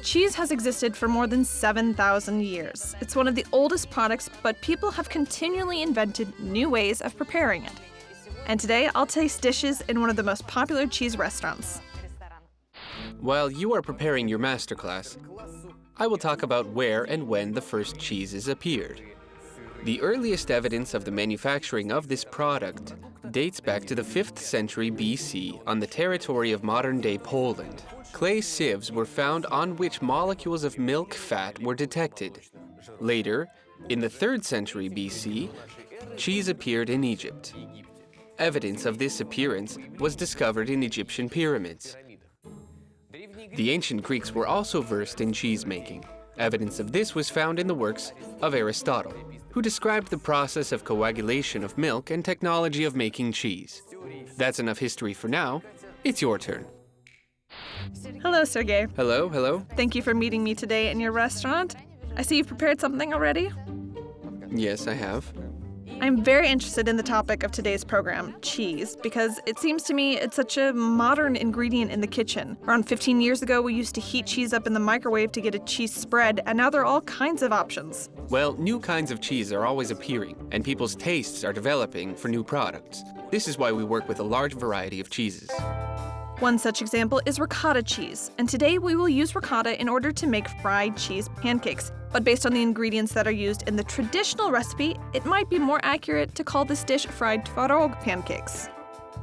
Cheese has existed for more than 7,000 years. It's one of the oldest products, but people have continually invented new ways of preparing it. And today, I'll taste dishes in one of the most popular cheese restaurants. While you are preparing your masterclass, I will talk about where and when the first cheeses appeared. The earliest evidence of the manufacturing of this product dates back to the 5th century BC on the territory of modern-day Poland. Clay sieves were found on which molecules of milk fat were detected. Later, in the 3rd century BC, cheese appeared in Egypt. Evidence of this appearance was discovered in Egyptian pyramids. The ancient Greeks were also versed in cheese making. Evidence of this was found in the works of Aristotle, who described the process of coagulation of milk and technology of making cheese. That's enough history for now. It's your turn. Hello, Sergey. Hello, hello. Thank you for meeting me today in your restaurant. I see you've prepared something already. Yes, I have. I'm very interested in the topic of today's program, cheese, because it seems to me it's such a modern ingredient in the kitchen. Around 15 years ago, we used to heat cheese up in the microwave to get a cheese spread, and now there are all kinds of options. Well, new kinds of cheese are always appearing, and people's tastes are developing for new products. This is why we work with a large variety of cheeses. One such example is ricotta cheese, and today we will use ricotta in order to make fried cheese pancakes. But based on the ingredients that are used in the traditional recipe, it might be more accurate to call this dish fried tvarog pancakes.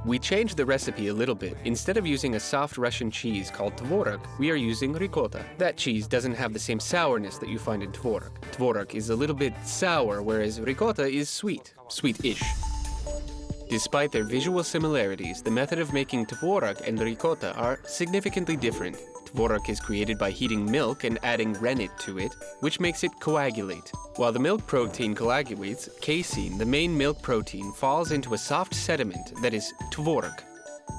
We changed the recipe a little bit. Instead of using a soft Russian cheese called tvorog, we are using ricotta. That cheese doesn't have the same sourness that you find in tvorog. Tvorog is a little bit sour, whereas ricotta is sweet-ish. Despite their visual similarities, the method of making tvorog and ricotta are significantly different. Tvorog is created by heating milk and adding rennet to it, which makes it coagulate. While the milk protein coagulates, casein, the main milk protein, falls into a soft sediment that is tvorog.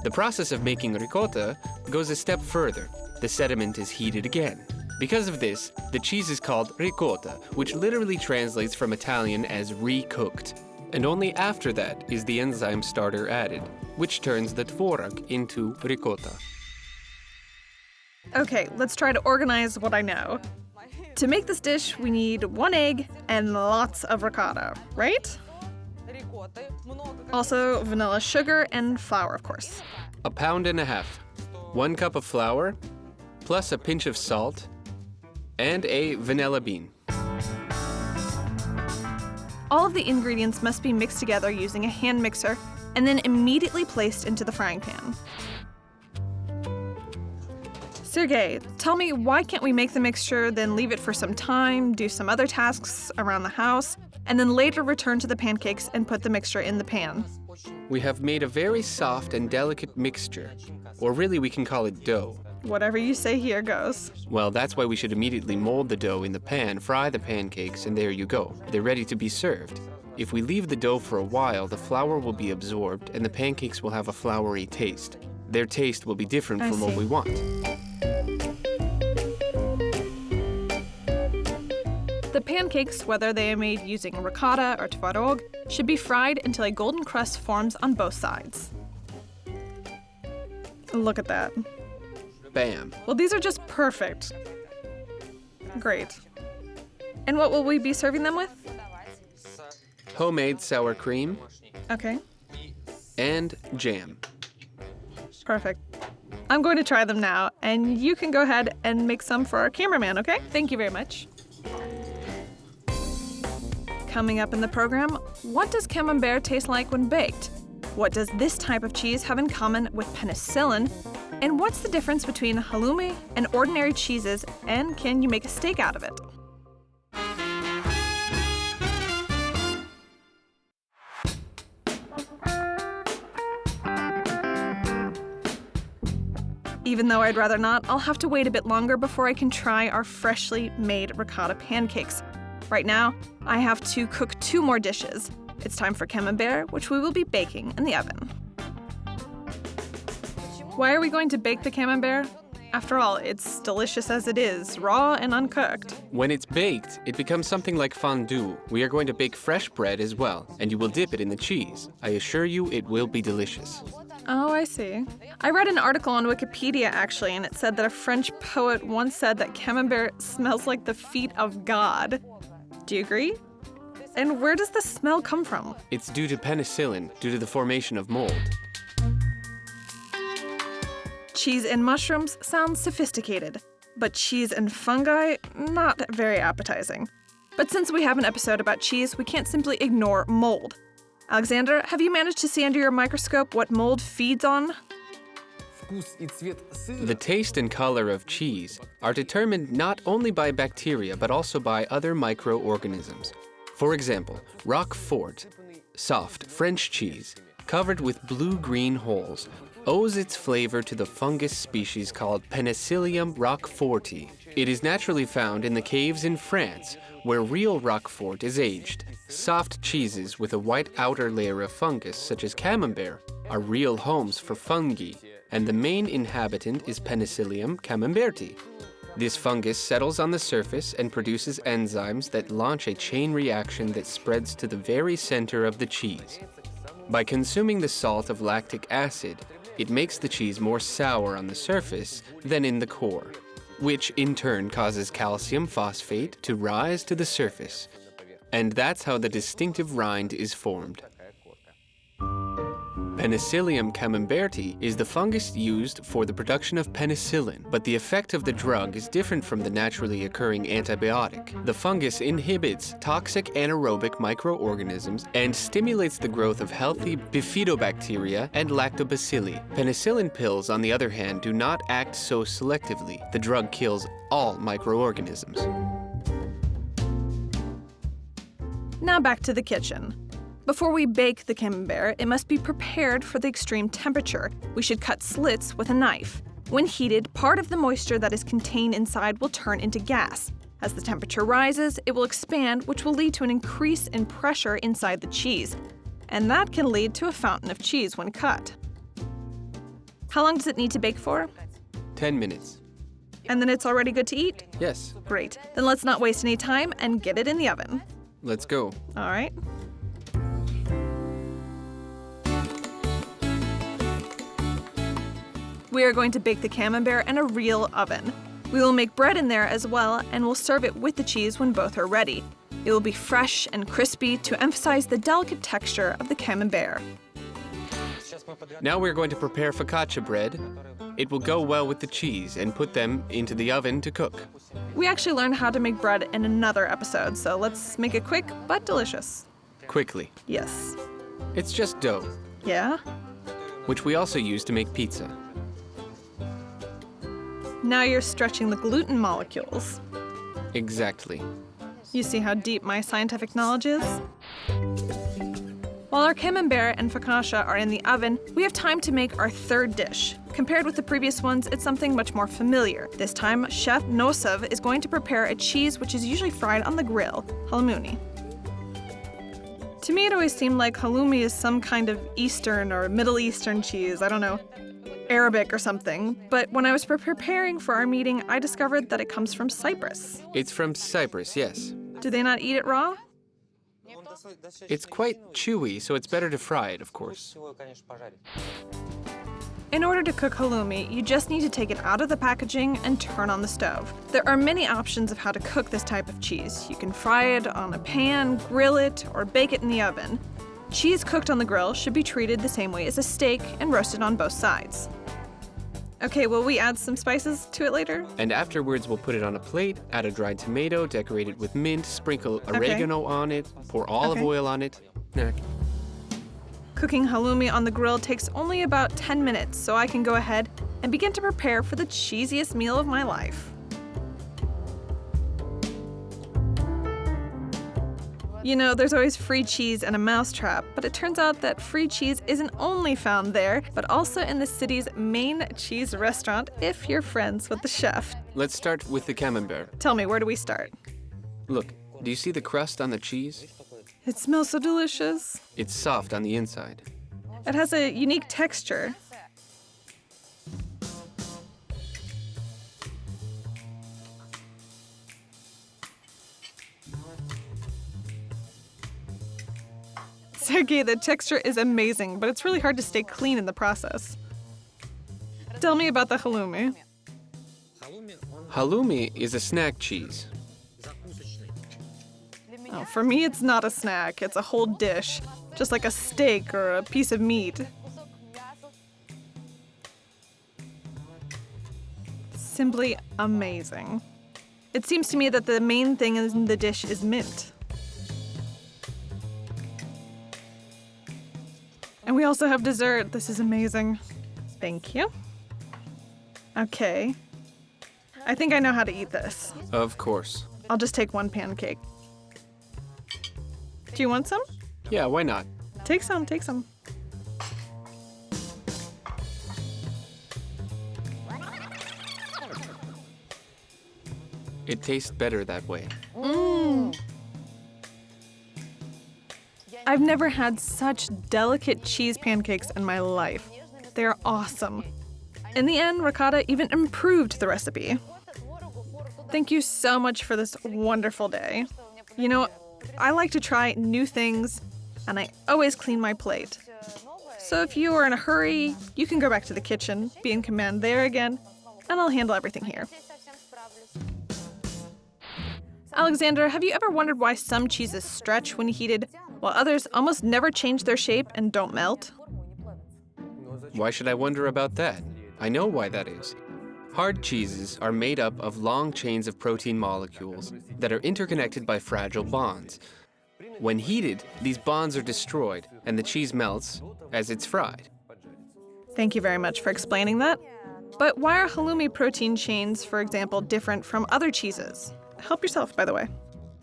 The process of making ricotta goes a step further. The sediment is heated again. Because of this, the cheese is called ricotta, which literally translates from Italian as re-cooked. And only after that is the enzyme starter added, which turns the tvorog into ricotta. Okay, let's try to organize what I know. To make this dish, we need 1 egg and lots of ricotta, right? Also, vanilla sugar and flour, of course. 1.5 pounds, 1 cup of flour, plus a pinch of salt, and a vanilla bean. All of the ingredients must be mixed together using a hand mixer and then immediately placed into the frying pan. Sergey, tell me, why can't we make the mixture, then leave it for some time, do some other tasks around the house, and then later return to the pancakes and put the mixture in the pan? We have made a very soft and delicate mixture, or really we can call it dough. Whatever you say here goes. Well, that's why we should immediately mold the dough in the pan, fry the pancakes, and there you go. They're ready to be served. If we leave the dough for a while, the flour will be absorbed and the pancakes will have a floury taste. Their taste will be different from what we want. The pancakes, whether they are made using ricotta or tvarog, should be fried until a golden crust forms on both sides. Look at that. Bam. Well, these are just perfect. Great. And what will we be serving them with? Homemade sour cream. Okay. And jam. Perfect. I'm going to try them now, and you can go ahead and make some for our cameraman, okay? Thank you very much. Coming up in the program, what does Camembert taste like when baked? What does this type of cheese have in common with penicillin? And what's the difference between halloumi and ordinary cheeses, and can you make a steak out of it? Even though I'd rather not, I'll have to wait a bit longer before I can try our freshly made ricotta pancakes. Right now, I have to cook 2 more dishes. It's time for Camembert, which we will be baking in the oven. Why are we going to bake the Camembert? After all, it's delicious as it is, raw and uncooked. When it's baked, it becomes something like fondue. We are going to bake fresh bread as well, and you will dip it in the cheese. I assure you it will be delicious. Oh, I see. I read an article on Wikipedia, actually, and it said that a French poet once said that Camembert smells like the feet of God. Do you agree? And where does the smell come from? It's due to penicillin, due to the formation of mold. Cheese and mushrooms sounds sophisticated, but cheese and fungi, not very appetizing. But since we have an episode about cheese, we can't simply ignore mold. Alexander, have you managed to see under your microscope what mold feeds on? The taste and color of cheese are determined not only by bacteria, but also by other microorganisms. For example, Roquefort, soft French cheese, covered with blue-green holes, owes its flavor to the fungus species called Penicillium roqueforti. It is naturally found in the caves in France, where real Roquefort is aged. Soft cheeses with a white outer layer of fungus, such as Camembert, are real homes for fungi, and the main inhabitant is Penicillium camemberti. This fungus settles on the surface and produces enzymes that launch a chain reaction that spreads to the very center of the cheese. By consuming the salt of lactic acid, it makes the cheese more sour on the surface than in the core, which in turn causes calcium phosphate to rise to the surface. And that's how the distinctive rind is formed. Penicillium camemberti is the fungus used for the production of penicillin, but the effect of the drug is different from the naturally occurring antibiotic. The fungus inhibits toxic anaerobic microorganisms and stimulates the growth of healthy bifidobacteria and lactobacilli. Penicillin pills, on the other hand, do not act so selectively. The drug kills all microorganisms. Now back to the kitchen. Before we bake the camembert, it must be prepared for the extreme temperature. We should cut slits with a knife. When heated, part of the moisture that is contained inside will turn into gas. As the temperature rises, it will expand, which will lead to an increase in pressure inside the cheese. And that can lead to a fountain of cheese when cut. How long does it need to bake for? 10 minutes. And then it's already good to eat? Yes. Great. Then let's not waste any time and get it in the oven. Let's go. All right. We are going to bake the camembert in a real oven. We will make bread in there as well, and we'll serve it with the cheese when both are ready. It will be fresh and crispy to emphasize the delicate texture of the camembert. Now we're going to prepare focaccia bread. It will go well with the cheese and put them into the oven to cook. We actually learned how to make bread in another episode, so let's make it quick but delicious. Quickly. Yes. It's just dough, Yeah? which we also use to make pizza. Now you're stretching the gluten molecules. Exactly. You see how deep my scientific knowledge is? While our camembert and focaccia are in the oven, we have time to make our third dish. Compared with the previous ones, it's something much more familiar. This time, Chef Nosov is going to prepare a cheese which is usually fried on the grill, halloumi. To me, it always seemed like halloumi is some kind of Eastern or Middle Eastern cheese, I don't know, Arabic or something. But when I was preparing for our meeting, I discovered that it comes from Cyprus. It's from Cyprus, yes. Do they not eat it raw? It's quite chewy, so it's better to fry it, of course. In order to cook halloumi, you just need to take it out of the packaging and turn on the stove. There are many options of how to cook this type of cheese. You can fry it on a pan, grill it, or bake it in the oven. Cheese cooked on the grill should be treated the same way as a steak and roasted on both sides. Okay, will we add some spices to it later? And afterwards, we'll put it on a plate, add a dried tomato, decorate it with mint, sprinkle oregano on it, pour olive oil on it. Nah. Cooking halloumi on the grill takes only about 10 minutes, so I can go ahead and begin to prepare for the cheesiest meal of my life. You know, there's always free cheese and a mousetrap, but it turns out that free cheese isn't only found there, but also in the city's main cheese restaurant if you're friends with the chef. Let's start with the camembert. Tell me, where do we start? Look, do you see the crust on the cheese? It smells so delicious. It's soft on the inside. It has a unique texture. Sergey, the texture is amazing, but it's really hard to stay clean in the process. Tell me about the halloumi. Halloumi is a snack cheese. Oh, for me, it's not a snack. It's a whole dish, just like a steak or a piece of meat. Simply amazing. It seems to me that the main thing in the dish is mint. And we also have dessert. This is amazing. Thank you. Okay. I think I know how to eat this. Of course. I'll just take one pancake. Do you want some? Yeah, why not? Take some, take some. It tastes better that way. I've never had such delicate cheese pancakes in my life. They're awesome. In the end, Ricotta even improved the recipe. Thank you so much for this wonderful day. You know, I like to try new things, and I always clean my plate. So if you are in a hurry, you can go back to the kitchen, be in command there again, and I'll handle everything here. Alexander, have you ever wondered why some cheeses stretch when heated, while others almost never change their shape and don't melt? Why should I wonder about that? I know why that is. Hard cheeses are made up of long chains of protein molecules that are interconnected by fragile bonds. When heated, these bonds are destroyed and the cheese melts as it's fried. Thank you very much for explaining that. But why are halloumi protein chains, for example, different from other cheeses? Help yourself, by the way.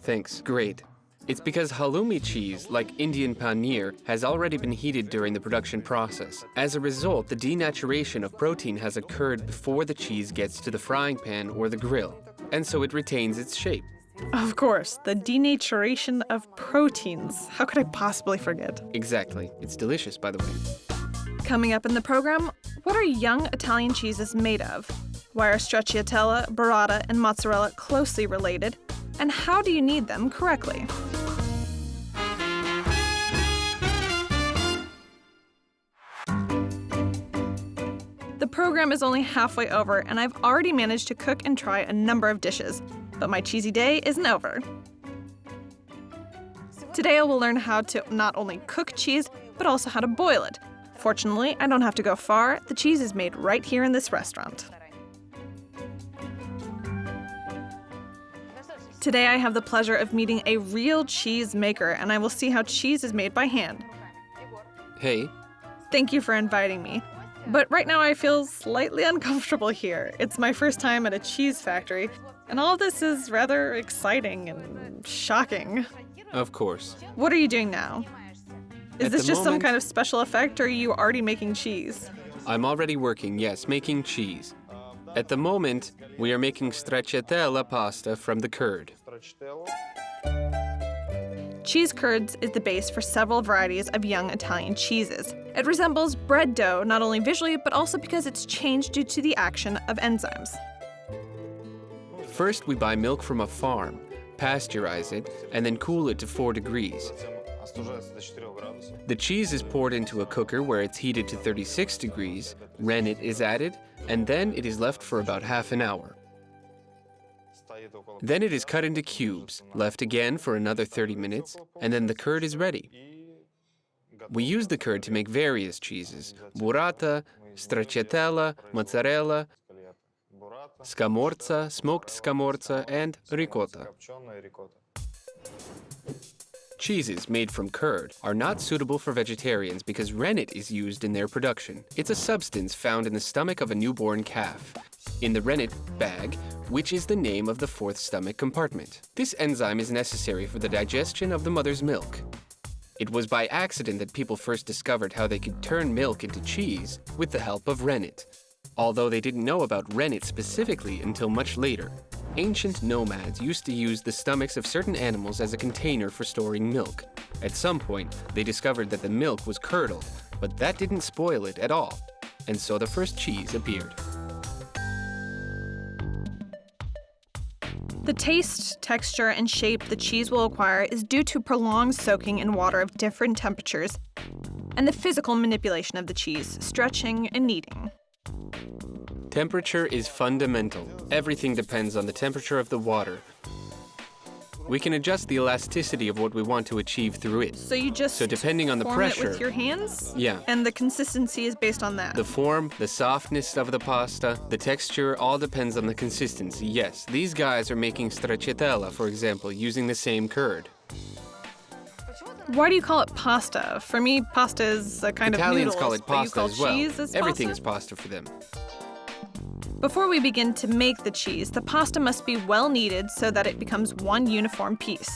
Thanks, great. It's because halloumi cheese, like Indian paneer, has already been heated during the production process. As a result, the denaturation of protein has occurred before the cheese gets to the frying pan or the grill, and so it retains its shape. Of course, the denaturation of proteins. How could I possibly forget? Exactly. It's delicious, by the way. Coming up in the program, what are young Italian cheeses made of? Why are Straciatella, Burrata, and Mozzarella closely related? And how do you knead them correctly? The program is only halfway over, and I've already managed to cook and try a number of dishes, but my cheesy day isn't over. Today I will learn how to not only cook cheese, but also how to boil it. Fortunately, I don't have to go far. The cheese is made right here in this restaurant. Today I have the pleasure of meeting a real cheese maker, and I will see how cheese is made by hand. Hey. Thank you for inviting me. But right now I feel slightly uncomfortable here. It's my first time at a cheese factory, and all of this is rather exciting and shocking. Of course. What are you doing now? Is this just some kind of special effect, or are you already making cheese? I'm already working, yes, making cheese. At the moment, we are making Straciatella pasta from the curd. Cheese curds is the base for several varieties of young Italian cheeses. It resembles bread dough not only visually, but also because it's changed due to the action of enzymes. First, we buy milk from a farm, pasteurize it, and then cool it to 4 degrees. The cheese is poured into a cooker where it's heated to 36 degrees, rennet is added, and then it is left for about half an hour. Then it is cut into cubes, left again for another 30 minutes, and then the curd is ready. We use the curd to make various cheeses: burrata, stracciatella, mozzarella, scamorza, smoked scamorza, and ricotta. Cheeses made from curd are not suitable for vegetarians because rennet is used in their production. It's a substance found in the stomach of a newborn calf, in the rennet bag, which is the name of the 4th stomach compartment. This enzyme is necessary for the digestion of the mother's milk. It was by accident that people first discovered how they could turn milk into cheese with the help of rennet, although they didn't know about rennet specifically until much later. Ancient nomads used to use the stomachs of certain animals as a container for storing milk. At some point, they discovered that the milk was curdled, but that didn't spoil it at all, and so the first cheese appeared. The taste, texture, and shape the cheese will acquire is due to prolonged soaking in water of different temperatures and the physical manipulation of the cheese, stretching and kneading. Temperature is fundamental. Everything depends on the temperature of the water. We can adjust the elasticity of what we want to achieve through it. So you just depending on the form pressure, it with your hands? Yeah. And the consistency is based on that? The form, the softness of the pasta, the texture, all depends on the consistency. Yes, these guys are making stracciatella, for example, using the same curd. Why do you call it pasta? For me, pasta is a kind Italians of noodles. call it but you pasta call as well. cheese as Everything pasta? is pasta for them. Before we begin to make the cheese, the pasta must be well kneaded so that it becomes one uniform piece.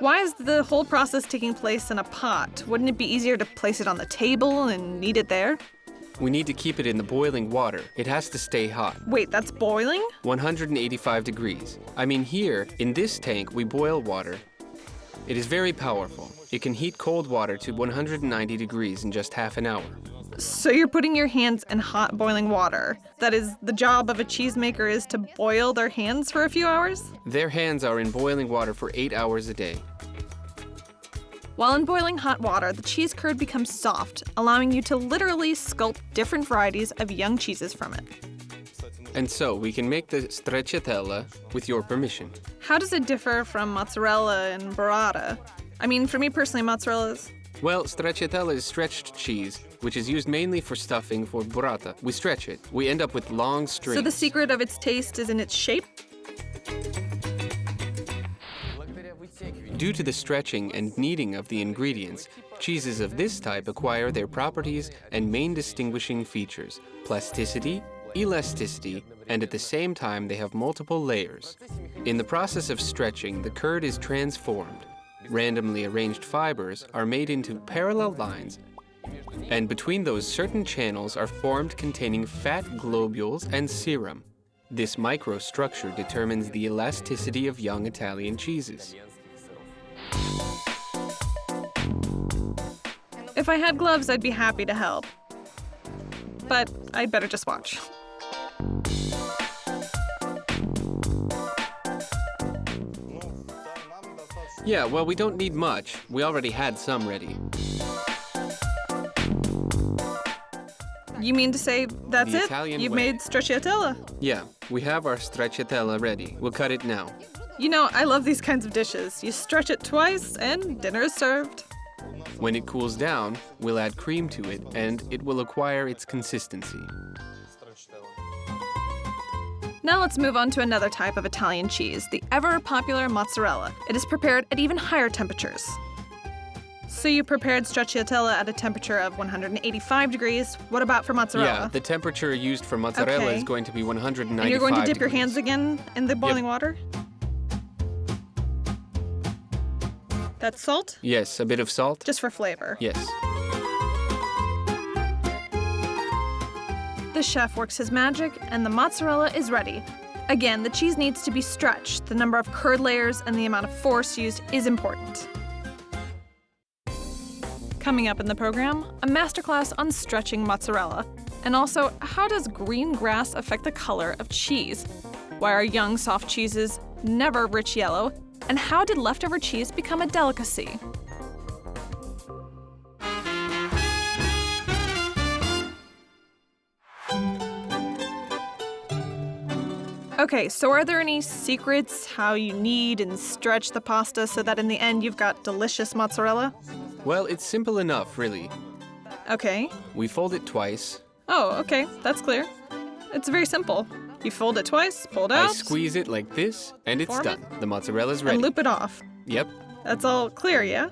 Why is the whole process taking place in a pot? Wouldn't it be easier to place it on the table and knead it there? We need to keep it in the boiling water. It has to stay hot. Wait, that's boiling? 185 degrees. I mean, here, in this tank, we boil water. It is very powerful. It can heat cold water to 190 degrees in just half an hour. So you're putting your hands in hot boiling water. That is, the job of a cheesemaker is to boil their hands for a few hours? Their hands are in boiling water for 8 hours a day. While in boiling hot water, the cheese curd becomes soft, allowing you to literally sculpt different varieties of young cheeses from it. And so we can make the stracciatella with your permission. How does it differ from mozzarella and burrata? I mean, for me personally, mozzarella is... Well, stracciatella is stretched cheese, which is used mainly for stuffing for burrata. We stretch it. We end up with long strings. So the secret of its taste is in its shape? Due to the stretching and kneading of the ingredients, cheeses of this type acquire their properties and main distinguishing features: plasticity, elasticity, and at the same time they have multiple layers. In the process of stretching, the curd is transformed. Randomly arranged fibers are made into parallel lines, and between those certain channels are formed containing fat globules and serum. This microstructure determines the elasticity of young Italian cheeses. If I had gloves, I'd be happy to help. But I'd better just watch. Yeah, well, we don't need much. We already had some ready. You mean to say that's The it? Italian You've way. made stracciatella? Yeah, we have our stracciatella ready. We'll cut it now. You know, I love these kinds of dishes. You stretch it twice, and dinner is served. When it cools down, we'll add cream to it, and it will acquire its consistency. Now let's move on to another type of Italian cheese, the ever-popular mozzarella. It is prepared at even higher temperatures. So you prepared stracciatella at a temperature of 185 degrees. What about for mozzarella? Yeah, the temperature used for mozzarella Okay. is going to be 195 And you're going to dip your degrees. hands again in the boiling water? That's salt? Yes, a bit of salt. Just for flavor. Yes. The chef works his magic, and the mozzarella is ready. Again, the cheese needs to be stretched. The number of curd layers and the amount of force used is important. Coming up in the program, a masterclass on stretching mozzarella. And also, how does green grass affect the color of cheese? Why are young, soft cheeses never rich yellow? And how did leftover cheese become a delicacy? Okay, so are there any secrets how you knead and stretch the pasta so that in the end you've got delicious mozzarella? Well, it's simple enough, really. Okay. We fold it twice. Oh, okay, that's clear. It's very simple. You fold it twice, pull it out, I squeeze it like this, and it's Form done. The mozzarella's ready. and loop it off. Yep. That's all clear, yeah?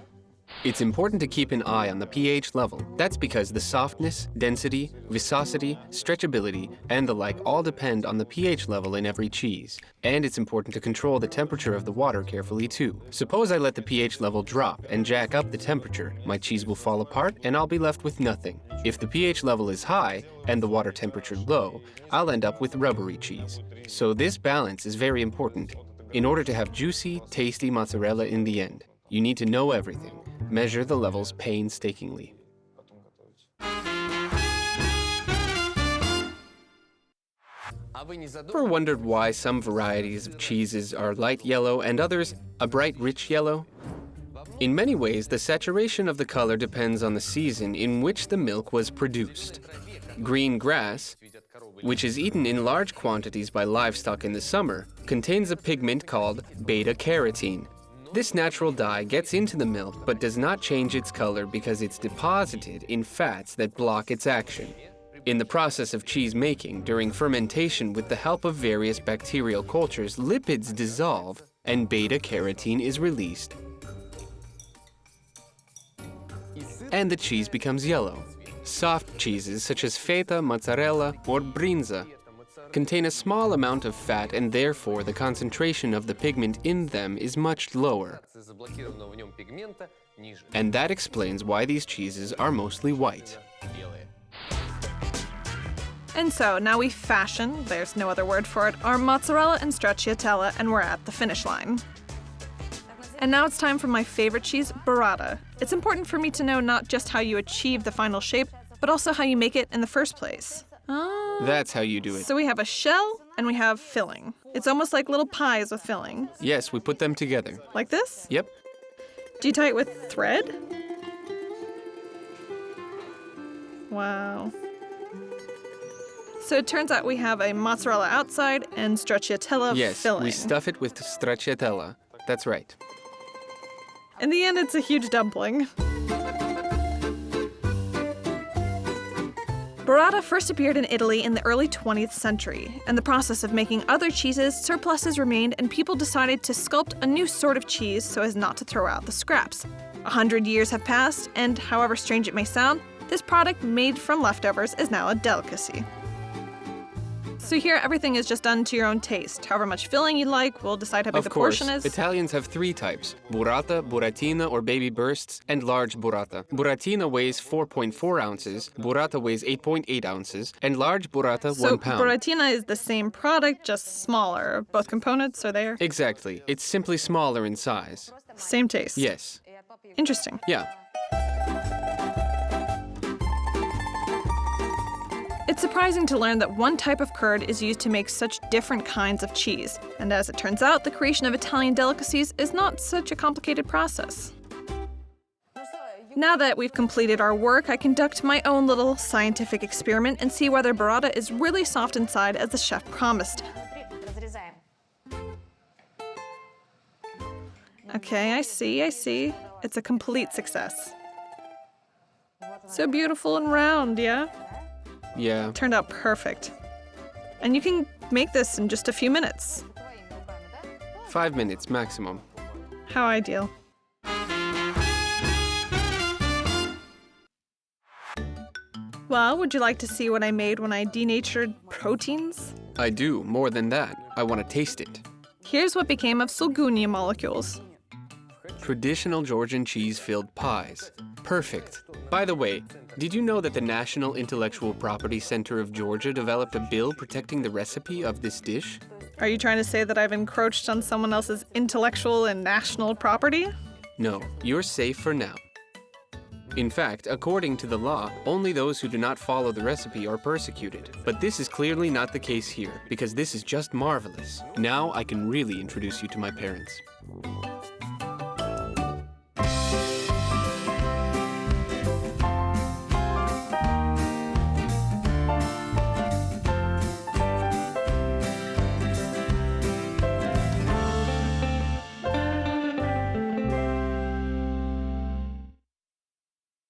It's important to keep an eye on the pH level. That's because the softness, density, viscosity, stretchability, and the like all depend on the pH level in every cheese. And it's important to control the temperature of the water carefully too. Suppose I let the pH level drop and jack up the temperature, my cheese will fall apart and I'll be left with nothing. If the pH level is high and the water temperature low, I'll end up with rubbery cheese. So this balance is very important. In order to have juicy, tasty mozzarella in the end, you need to know everything. Measure the levels painstakingly. Ever wondered why some varieties of cheeses are light yellow and others a bright rich yellow? In many ways, the saturation of the color depends on the season in which the milk was produced. Green grass, which is eaten in large quantities by livestock in the summer, contains a pigment called beta-carotene. This natural dye gets into the milk but does not change its color because it's deposited in fats that block its action. In the process of cheese making, during fermentation with the help of various bacterial cultures, lipids dissolve and beta-carotene is released. And the cheese becomes yellow. Soft cheeses such as feta, mozzarella, or brinza contain a small amount of fat and therefore the concentration of the pigment in them is much lower. And that explains why these cheeses are mostly white. And so now we fashion, there's no other word for it, our mozzarella and stracciatella, and we're at the finish line. And now it's time for my favorite cheese, burrata. It's important for me to know not just how you achieve the final shape, but also how you make it in the first place. That's how you do it. So we have a shell and we have filling. It's almost like little pies with filling. Yes, we put them together. Like this? Yep. Do you tie it with thread? Wow. So it turns out we have a mozzarella outside and stracciatella filling. Yes, we stuff it with stracciatella. That's right. In the end, it's a huge dumpling. Burrata first appeared in Italy in the early 20th century. In the process of making other cheeses, surpluses remained and people decided to sculpt a new sort of cheese so as not to throw out the scraps. 100 years have passed, and however strange it may sound, this product made from leftovers is now a delicacy. So here, everything is just done to your own taste. However much filling you like, we'll decide how big the portion is. Italians have three types: burrata, buratina or baby bursts, and large burrata. Buratina weighs 4.4 ounces, burrata weighs 8.8 ounces, and large burrata 1 pound. So buratina is the same product, just smaller. Both components are there? Exactly. It's simply smaller in size. Same taste? Yes. Interesting. Yeah. It's surprising to learn that one type of curd is used to make such different kinds of cheese. And as it turns out, the creation of Italian delicacies is not such a complicated process. Now that we've completed our work, I conduct my own little scientific experiment and see whether burrata is really soft inside as the chef promised. Okay, I see. It's a complete success. So beautiful and round, yeah? Yeah. Turned out perfect. And you can make this in just a few minutes. 5 minutes maximum. How ideal. Well, would you like to see what I made when I denatured proteins? I do. More than that. I want to taste it. Here's what became of sulgunia molecules. Traditional Georgian cheese-filled pies. Perfect. By the way, did you know that the National Intellectual Property Center of Georgia developed a bill protecting the recipe of this dish? Are you trying to say that I've encroached on someone else's intellectual and national property? No, you're safe for now. In fact, according to the law, only those who do not follow the recipe are persecuted. But this is clearly not the case here, because this is just marvelous. Now I can really introduce you to my parents.